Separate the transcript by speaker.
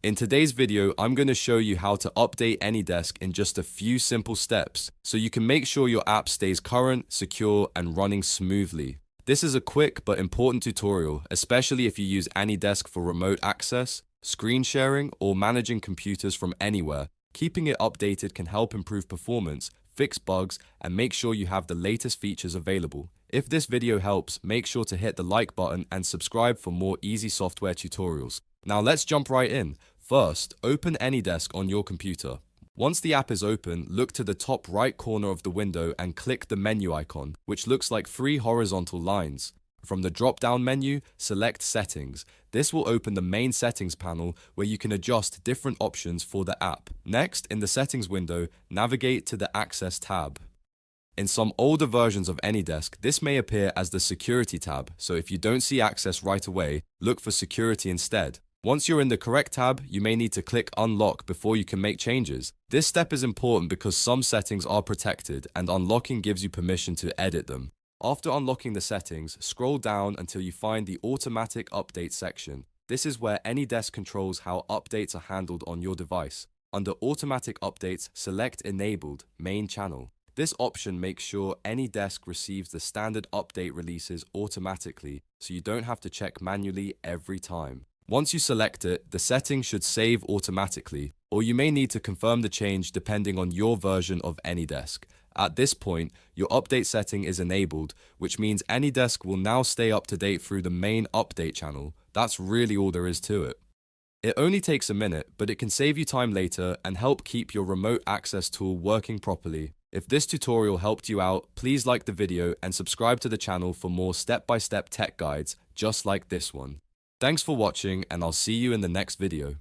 Speaker 1: In today's video, I'm going to show you how to update Anydesk in just a few simple steps, so you can make sure your app stays current, secure, and running smoothly. This is a quick but important tutorial, especially if you use Anydesk for remote access, screen sharing, or managing computers from anywhere. Keeping it updated can help improve performance, fix bugs, and make sure you have the latest features available. If this video helps, make sure to hit the like button and subscribe for more easy software tutorials. Now let's jump right in. First, open Anydesk on your computer. Once the app is open, look to the top right corner of the window and click the menu icon, which looks like three horizontal lines. From the drop-down menu, select Settings. This will open the main settings panel where you can adjust different options for the app. Next, in the settings window, navigate to the Access tab. In some older versions of Anydesk, this may appear as the Security tab, so if you don't see access right away, look for Security instead. Once you're in the correct tab, you may need to click Unlock before you can make changes. This step is important because some settings are protected and unlocking gives you permission to edit them. After unlocking the settings, scroll down until you find the Automatic Update section. This is where Anydesk controls how updates are handled on your device. Under Automatic Updates, select Enabled, Main Channel. This option makes sure Anydesk receives the standard update releases automatically, so you don't have to check manually every time. Once you select it, the settings should save automatically, or you may need to confirm the change depending on your version of Anydesk. At this point, your update setting is enabled, which means Anydesk will now stay up to date through the main update channel. That's really all there is to it. It only takes a minute, but it can save you time later and help keep your remote access tool working properly. If this tutorial helped you out, please like the video and subscribe to the channel for more step-by-step tech guides just like this one. Thanks for watching, and I'll see you in the next video.